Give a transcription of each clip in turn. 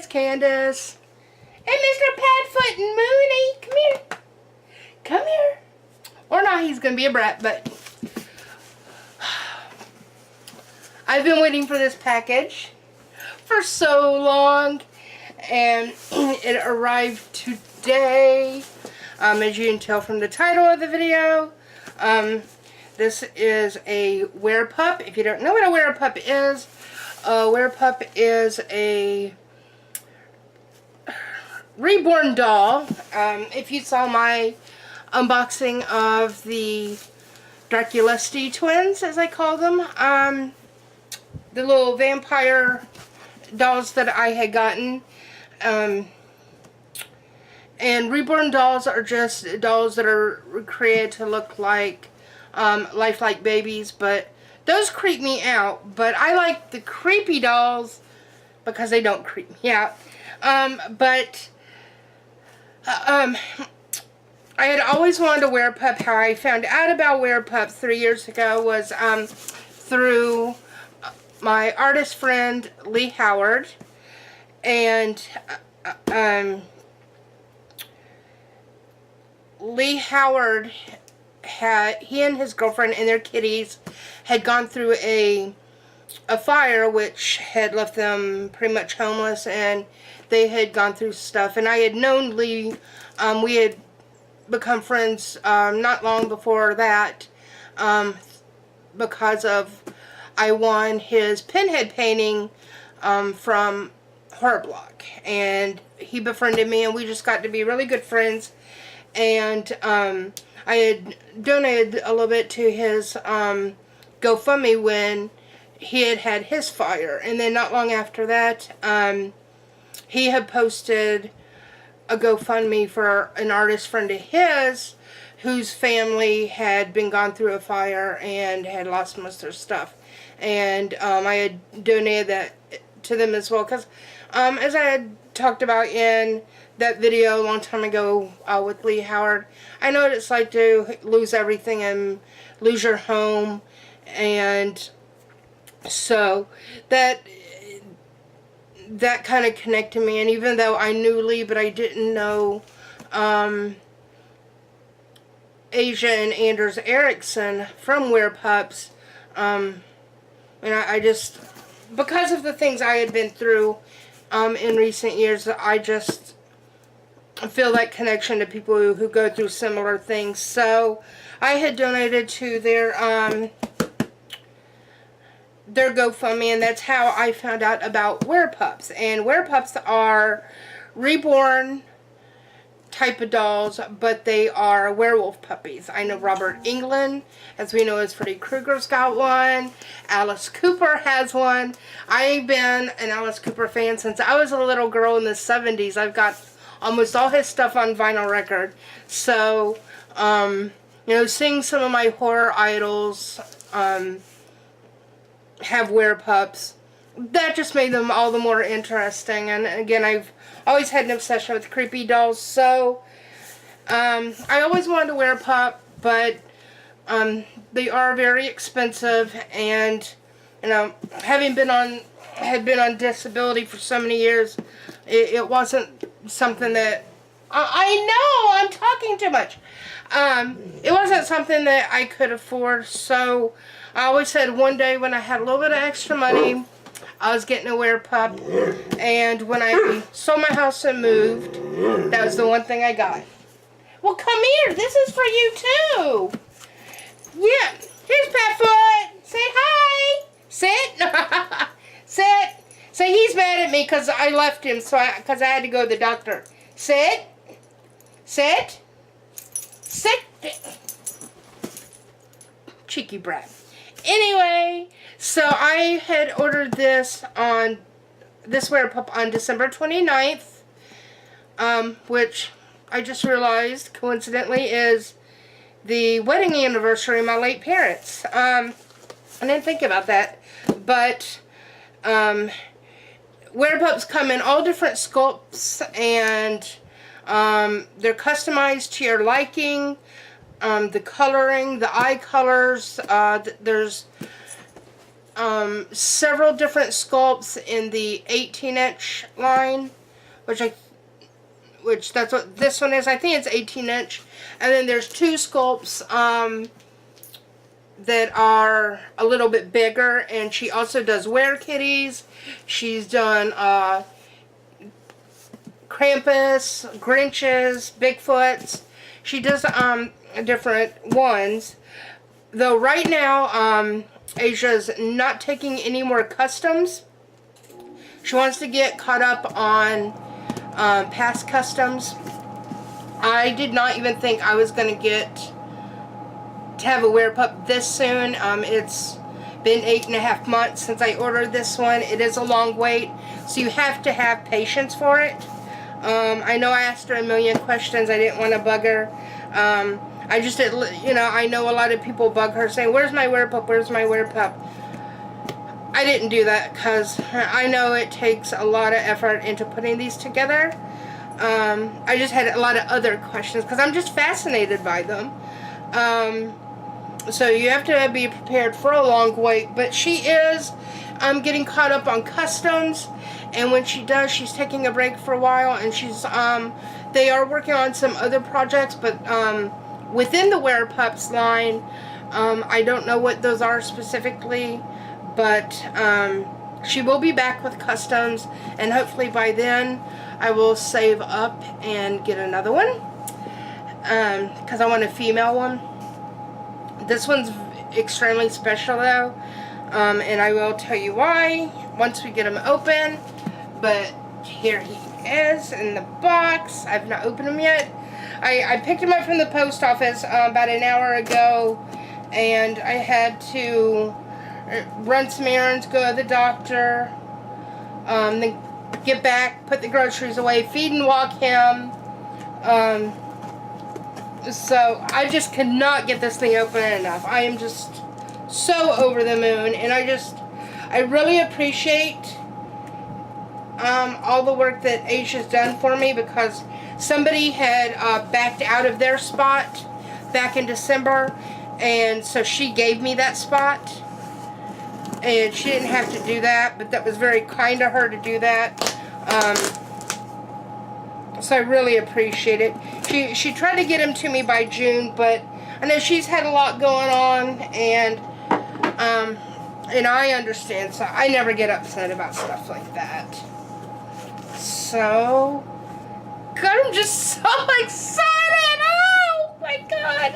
it's Candace. And Mr. Padfoot and Mooney. Come here. Come here. Or not, he's going to be a brat, but I've been waiting for this package for so long, and it arrived today. As you can tell from the title of the video, this is a WerePup. If you don't know what a WerePup is a reborn doll. If you saw my unboxing of the Draculesti twins, as I call them, the little vampire dolls that I had gotten, and reborn dolls are just dolls that are created to look like lifelike babies, but those creep me out. But I like the creepy dolls because they don't creep me out. I had always wanted a WerePup. How I found out about WerePup 3 years ago was through my artist friend Lee Howard, and Lee Howard he and his girlfriend and their kitties had gone through a fire which had left them pretty much homeless, and they had gone through stuff. And I had known Lee. We had become friends not long before that, because of I won his pinhead painting from Horror Block, and he befriended me, and we just got to be really good friends. And I had donated a little bit to his GoFundMe when he had his fire, and then not long after that, he had posted a GoFundMe for an artist friend of his whose family had been gone through a fire and had lost most of their stuff, and I had donated that to them as well, because as I had talked about in that video a long time ago with Lee Howard, I know what it's like to lose everything and lose your home, and so that kind of connected me. And even though I knew Lee, but I didn't know Asia and Anders Erickson from WerePups, and I just, because of the things I had been through in recent years, I just feel that connection to people who go through similar things. So I had donated to their GoFundMe, and that's how I found out about WerePups. And WerePups are reborn type of dolls, but they are werewolf puppies. I know Robert Englund, as we know, as Freddy Krueger's got one. Alice Cooper has one. I've been an Alice Cooper fan since I was a little girl in the 70s. I've got almost all his stuff on vinyl record. So, you know, seeing some of my horror idols have WerePups, that just made them all the more interesting. And again, I've always had an obsession with creepy dolls, so I always wanted a WerePup, but they are very expensive, and you know, had been on disability for so many years, it wasn't something that I know I'm talking too much. It wasn't something that I could afford, so I always said one day when I had a little bit of extra money, I was getting a WerePup. And when I sold my house and moved, that was the one thing I got. Well, come here. This is for you, too. Yeah. Here's Padfoot. Say hi. Sit. Sit. Say he's mad at me because I left him, because I had to go to the doctor. Sit. Sit. Sit. Cheeky brat. Anyway, so I had ordered this WerePup on December 29th, which I just realized, coincidentally, is the wedding anniversary of my late parents. I didn't think about that, but WerePups come in all different sculpts, and they're customized to your liking. The coloring, the eye colors, there's several different sculpts in the 18-inch line, which that's what this one is. I think it's 18-inch. And then there's two sculpts that are a little bit bigger, and she also does Were-Kitties. She's done Krampus, Grinches, Bigfoots. She does different ones. Though right now, Asia's not taking any more customs. She wants to get caught up on past customs. I did not even think I was going to get to have a WerePup this soon. It's been 8.5 months since I ordered this one. It is a long wait, so you have to have patience for it. I know I asked her a million questions. I didn't want to bug her. I just did, I know a lot of people bug her saying, "Where's my WerePup? Where's my WerePup?" I didn't do that because I know it takes a lot of effort into putting these together. I just had a lot of other questions because I'm just fascinated by them. So you have to be prepared for a long wait. But she is getting caught up on customs, and when she does, she's taking a break for a while, and she's they are working on some other projects, but within the WerePups line, I don't know what those are specifically, but she will be back with customs, and hopefully by then I will save up and get another one, because I want a female one. This one's extremely special though, and I will tell you why once we get him open. But here he is in the box. I've not opened him yet. I picked him up from the post office about an hour ago, and I had to run some errands, go to the doctor, then get back, put the groceries away, feed and walk him. So I just cannot get this thing open enough. I am just so over the moon, and I really appreciate all the work that Asia's done for me, because somebody had backed out of their spot back in December, and so she gave me that spot, and she didn't have to do that, but that was very kind of her to do that. So I really appreciate it. She tried to get him to me by June, but I know she's had a lot going on, and I understand, so I never get upset about stuff like that. So, God, I'm just so excited! Oh my God!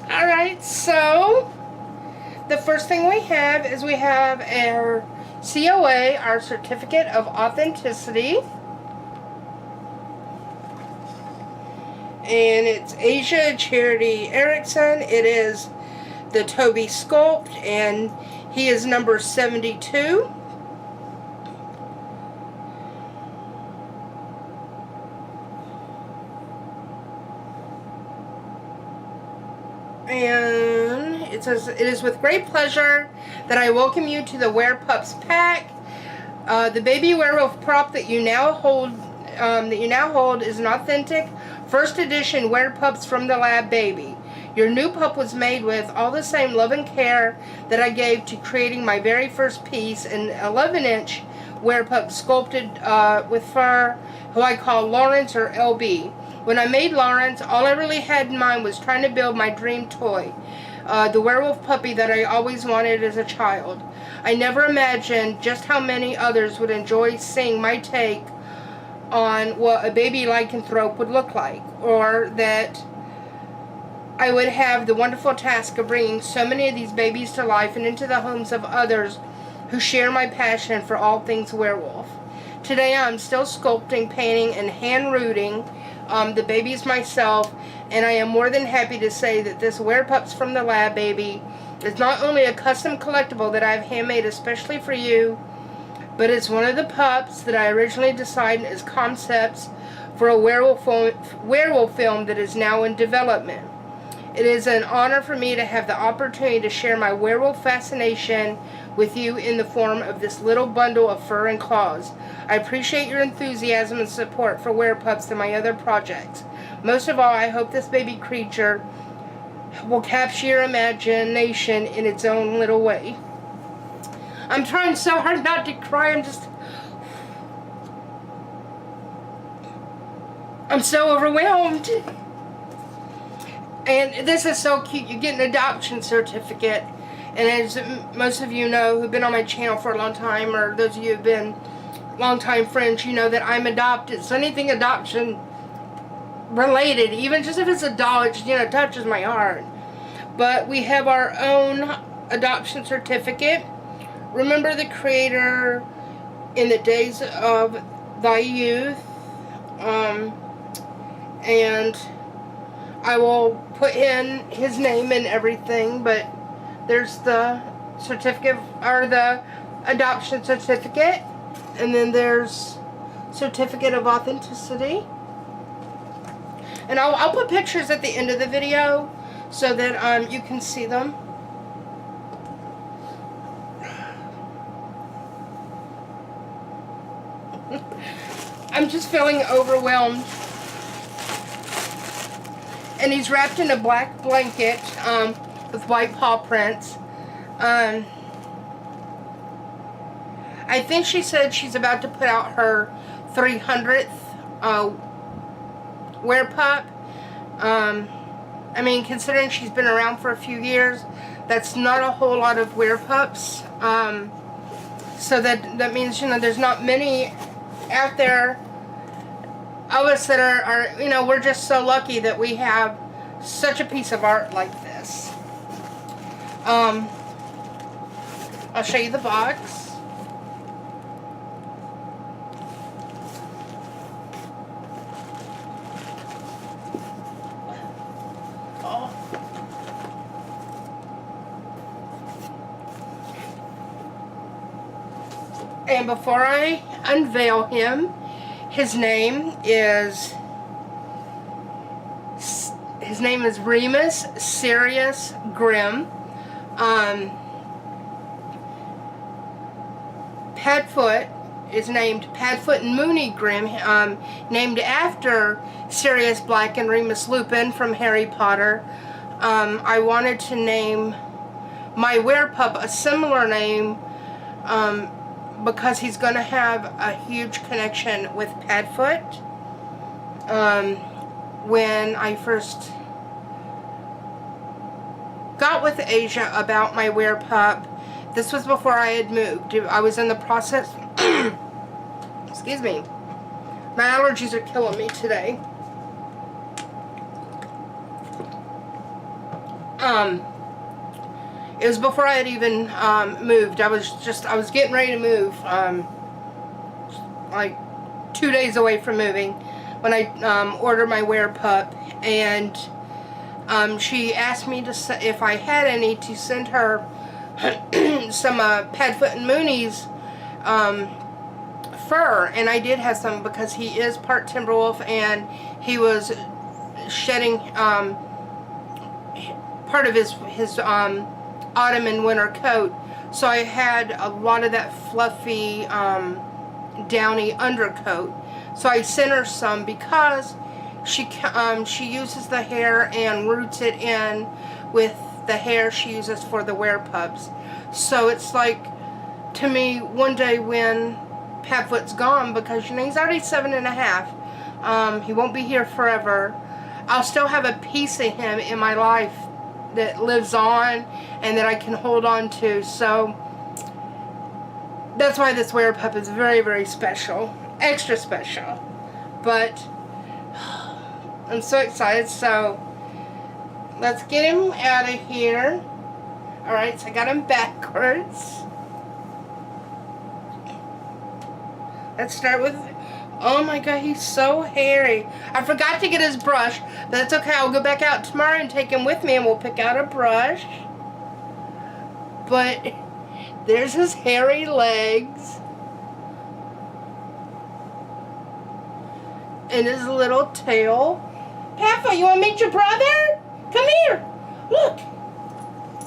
Alright, so the first thing we have is we have our COA, our Certificate of Authenticity. And it's Asia Charity Erickson. It is the Toby sculpt, and he is number 72. And it says, "It is with great pleasure that I welcome you to the WerePups pack. The baby werewolf prop that you now hold is an authentic first edition WerePups from the lab baby. Your new pup was made with all the same love and care that I gave to creating my very first piece, an 11-inch WerePup sculpted with fur, who I call Lawrence, or LB. When I made Lawrence, all I really had in mind was trying to build my dream toy, the werewolf puppy that I always wanted as a child. I never imagined just how many others would enjoy seeing my take on what a baby lycanthrope would look like, or that I would have the wonderful task of bringing so many of these babies to life and into the homes of others who share my passion for all things werewolf. Today I'm still sculpting, painting, and hand-rooting the babies myself, and I am more than happy to say that this WerePups from the lab baby is not only a custom collectible that I've handmade especially for you, but it's one of the pups that I originally designed as concepts for a werewolf film that is now in development. It is an honor for me to have the opportunity to share my werewolf fascination with you in the form of this little bundle of fur and claws. I appreciate your enthusiasm and support for WerePups and my other projects. Most of all, I hope this baby creature will capture your imagination in its own little way." I'm trying so hard not to cry. I'm so overwhelmed. And this is so cute. You get an adoption certificate. And as most of you know who've been on my channel for a long time, or those of you who've been longtime friends, you know that I'm adopted. So anything adoption related, even just if it's a doll, it just, touches my heart. But we have our own adoption certificate. Remember the Creator in the days of thy youth. And I will put in his name and everything, but there's the certificate, or the adoption certificate, and then there's certificate of authenticity. And I'll put pictures at the end of the video so that you can see them. I'm just feeling overwhelmed. And he's wrapped in a black blanket with white paw prints. I think she said she's about to put out her 300th WerePup. I mean, considering she's been around for a few years, that's not a whole lot of WerePups. So that means, there's not many out there of us that are we're just so lucky that we have such a piece of art like this. I'll show you the box. Oh. And before I unveil him, his name is Remus, Sirius, Grimm. Padfoot is named Padfoot and Mooney Grimm, named after Sirius Black and Remus Lupin from Harry Potter. I wanted to name my WerePup a similar name because he's going to have a huge connection with Padfoot. When I first got with Asia about my WerePup, this was before I had moved. I was in the process, excuse me, my allergies are killing me today. It was before I had even moved. I was getting ready to move, like 2 days away from moving, when I ordered my WerePup, and she asked me if I had any to send her some Padfoot and Mooney's fur, and I did have some because he is part Timberwolf, and he was shedding part of his autumn and winter coat, so I had a lot of that fluffy downy undercoat. So I sent her some because she uses the hair and roots it in with the hair she uses for the WerePups. So it's like, to me, one day when Padfoot's gone, because he's already 7.5, he won't be here forever, I'll still have a piece of him in my life that lives on and that I can hold on to. So that's why this WerePup is very, very special. Extra special. But I'm so excited. So let's get him out of here. Alright, so I got him backwards. Let's start with, oh my god, he's so hairy. I forgot to get his brush, but that's okay. I'll go back out tomorrow and take him with me, and we'll pick out a brush. But there's his hairy legs. And his little tail. Papa, you want to meet your brother? Come here. Look.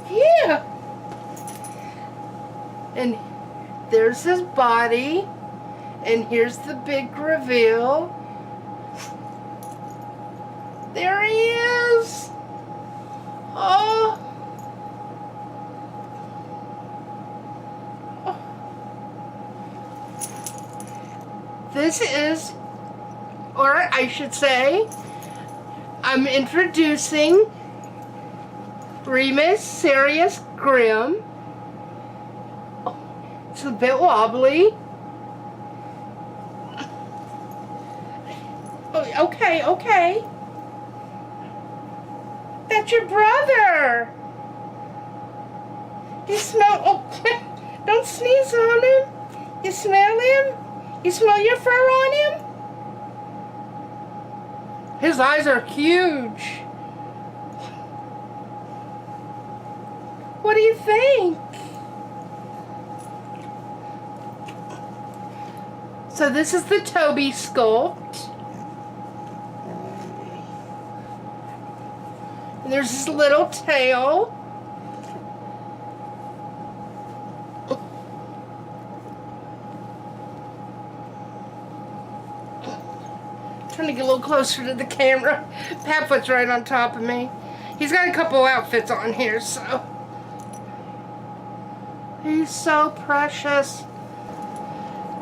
Yeah. And there's his body. And here's the big reveal. There he is. Oh. Oh. this is, or I should say, I'm introducing Remus, Sirius, Grimm. It's a bit wobbly. Oh, okay, okay. That's your brother. You smell, oh, don't sneeze on him. You smell him? You smell your fur on him? His eyes are huge. What do you think? So this is the Toby sculpt. And there's his little tail. Trying to get a little closer to the camera. Patfoot's right on top of me. He's got a couple outfits on here, so. He's so precious.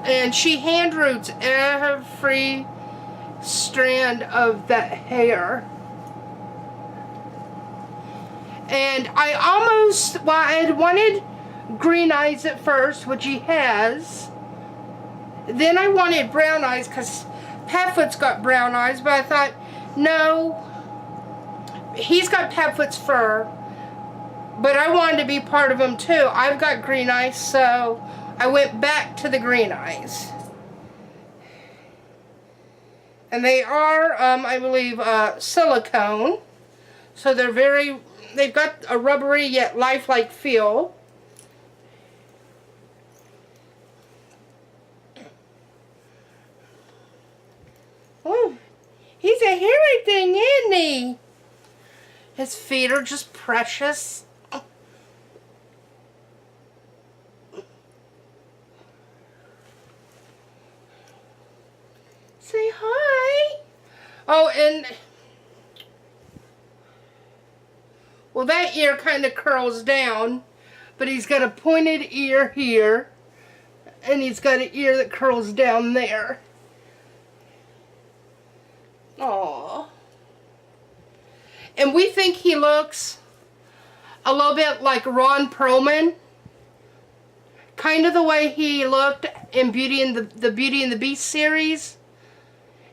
And she hand roots every strand of that hair. And I almost, well, I had wanted green eyes at first, which he has. Then I wanted brown eyes because Patfoot's got brown eyes, but I thought, no, he's got Patfoot's fur, but I wanted to be part of him too. I've got green eyes, so I went back to the green eyes. And they are, I believe, silicone, so they're very, they've got a rubbery yet lifelike feel. Oh, he's a hairy thing, isn't he? His feet are just precious. Say hi. Oh, and well, that ear kind of curls down, but he's got a pointed ear here, and he's got an ear that curls down there. Aww. And we think he looks a little bit like Ron Perlman. Kind of the way he looked in Beauty and the Beauty and the Beast series.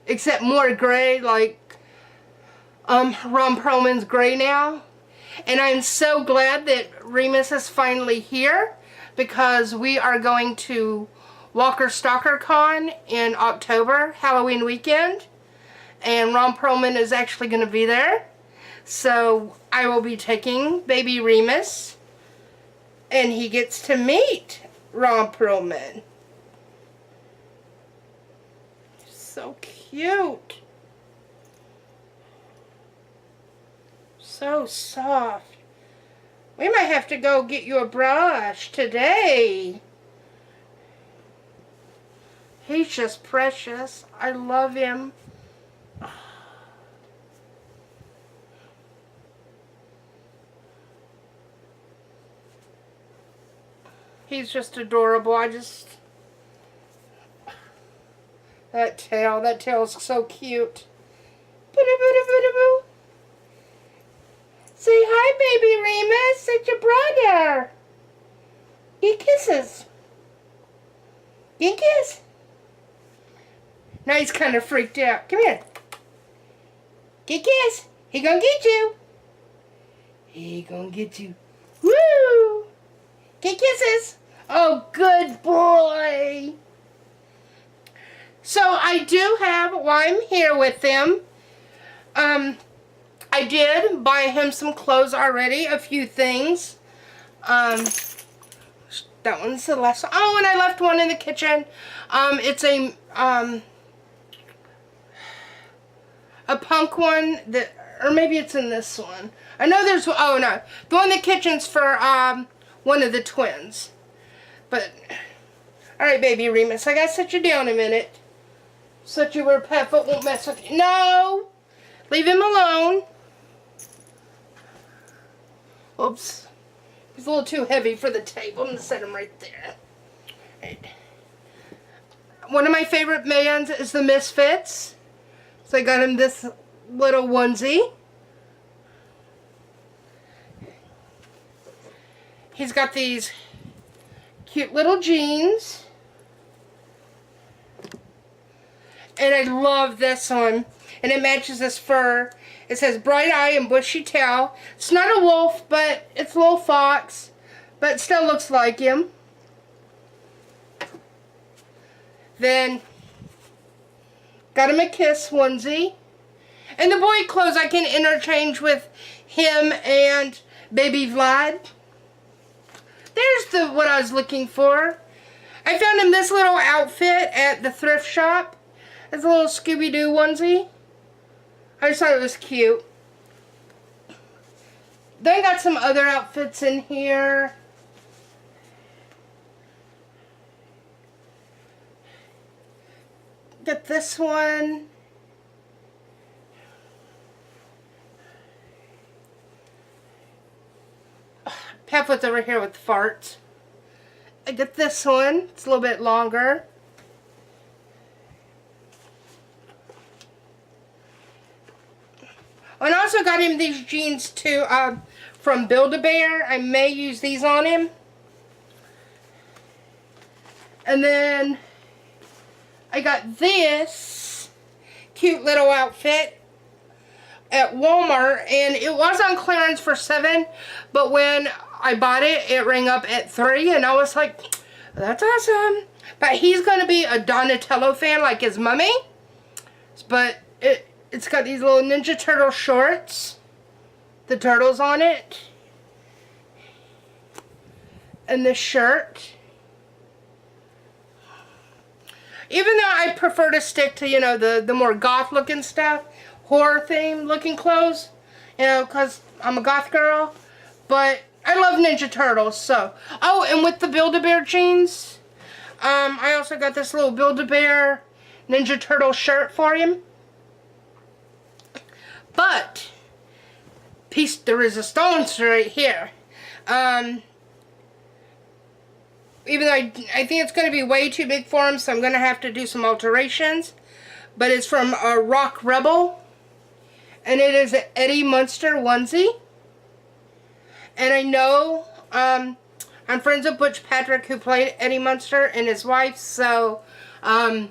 Except more gray, like Ron Perlman's gray now. And I'm so glad that Remus is finally here, because we are going to Walker Stalker Con in October, Halloween weekend. And Ron Perlman is actually going to be there. So I will be taking baby Remus, and he gets to meet Ron Perlman. So cute. So soft. We might have to go get you a brush today. He's just precious. I love him. He's just adorable. That tail's so cute. Boo-doo-boo-doo-boo-doo. Say hi, baby Remus. It's your brother. Get kisses. Get kiss. Now he's kind of freaked out. Come here. Get kiss. He gonna get you. He gonna get you. Woo! Get kisses. Oh, good boy. So I do have, while I'm here with them, I did buy him some clothes already, a few things. That one's the last one. Oh, and I left one in the kitchen. It's a punk one, that, or maybe it's in this one. I know there's, oh no, the one in the kitchen's for one of the twins. But, alright baby Remus, I gotta set you down a minute. Set you where Patfoot won't mess with you. No! Leave him alone. Oops. He's a little too heavy for the table. I'm gonna set him right there. Right. one of my favorite bands is the Misfits. So I got him this little onesie. He's got these cute little jeans. And I love this one. And it matches this fur. It says bright eye and bushy tail. It's not a wolf, but it's a little fox. But it still looks like him. Then got him a Kiss onesie. And the boy clothes I can interchange with him and baby Vlad. There's what I was looking for. I found him this little outfit at the thrift shop. It's a little Scooby-Doo onesie. I just thought it was cute. Then I got some other outfits in here. Got this one. Pepper's over here with the farts. I got this one. It's a little bit longer. And I also got him these jeans too from Build-A-Bear. I may use these on him. And then I got this cute little outfit at Walmart, and it was on clearance for $7, but when I bought it, it rang up at $3, and I was like, that's awesome. But he's going to be a Donatello fan like his mummy. But it's got these little Ninja Turtle shorts, the turtles on it, and this shirt. Even though I prefer to stick to, you know, the more goth looking stuff, horror theme looking clothes, you know, because I'm a goth girl, but I love Ninja Turtles, so. Oh, and with the Build-A-Bear jeans, I also got this little Build-A-Bear Ninja Turtle shirt for him. But, piece de resistance right here. Even though I think it's going to be way too big for him, so I'm going to have to do some alterations. But it's from Rock Rebel. And it is an Eddie Munster onesie. And I know I'm friends with Butch Patrick, who played Eddie Munster, and his wife. So I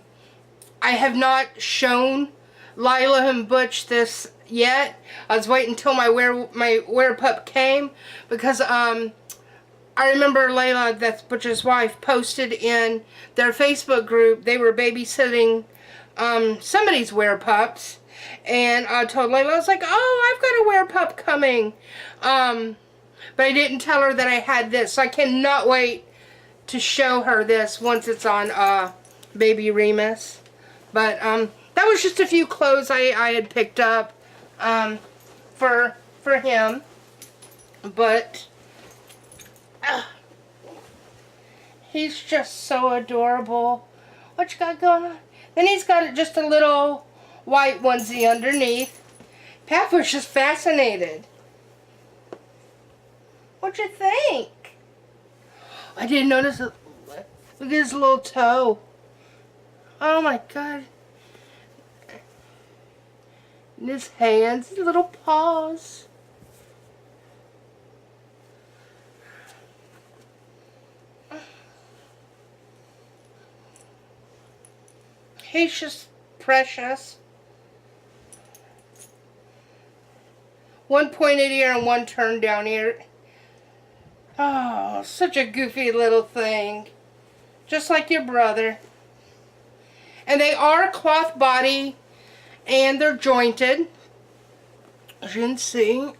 have not shown Lila and Butch this yet. I was waiting until my WerePup came, because I remember Layla, that's Butch's wife, posted in their Facebook group. They were babysitting somebody's WerePups, and I told Layla, I was like, oh, I've got a WerePup coming, but I didn't tell her that I had this, so I cannot wait to show her this once it's on baby Remus. But that was just a few clothes I had picked up for him, but he's just so adorable. What you got going on? Then he's got just a little white onesie underneath. Pat was just fascinated. What'd you think? I didn't notice it. Look at his little toe. Oh my god. And his hands, his little paws. He's just precious. One pointed ear and one turned down ear. Oh, such a goofy little thing. Just like your brother. And they are cloth body, and they're jointed, as you can see.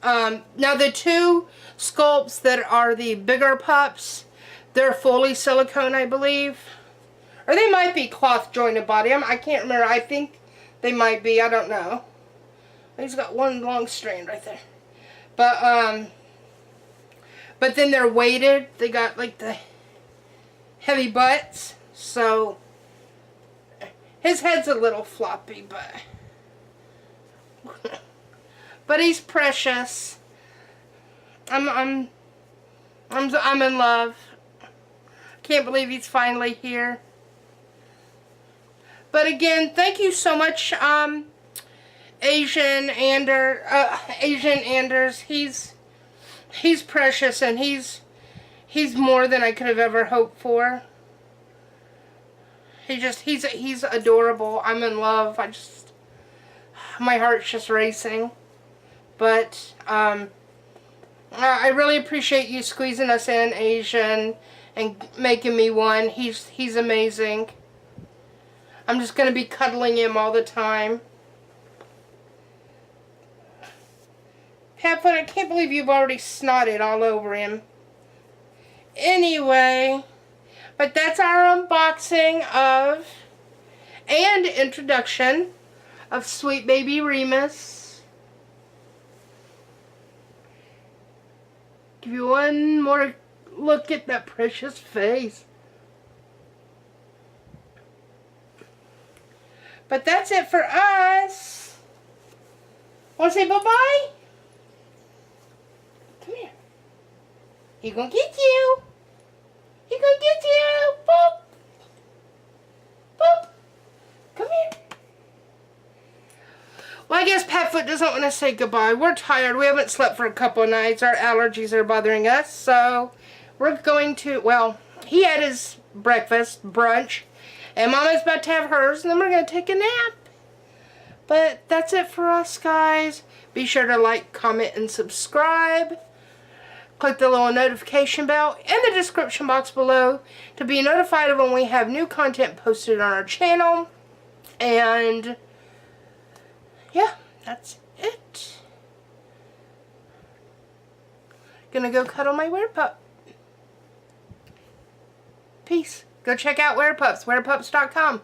Now the two sculpts that are the bigger pups, they're fully silicone, I believe. Or they might be cloth jointed body. I can't remember. I think they might be. I don't know. He's got one long strand right there. But then they're weighted. They got like the heavy butts. So his head's a little floppy, but he's precious. I'm in love. Can't believe he's finally here. But again, thank you so much, Asian Anders. He's precious, and he's more than I could have ever hoped for. He's adorable. I'm in love. My heart's just racing. But I really appreciate you squeezing us in, Asian, and making me one. He's amazing. I'm just going to be cuddling him all the time. Peppa, I can't believe you've already snotted all over him. Anyway, but that's our unboxing of and introduction of sweet baby Remus. Give you one more look at that precious face. But that's it for us. Want to say bye-bye? Come here. He gonna get you. He gonna get you. Boop. Boop. Come here. Well, I guess Petfoot doesn't want to say goodbye. We're tired. We haven't slept for a couple of nights. Our allergies are bothering us. So we're going to, well, he had his breakfast, brunch. And Mama's about to have hers, and then we're going to take a nap. But that's it for us, guys. Be sure to like, comment, and subscribe. Click the little notification bell in the description box below to be notified of when we have new content posted on our channel. And yeah, that's it. Gonna go cuddle my WerePup. Peace. Go check out WerePups, werepups.com.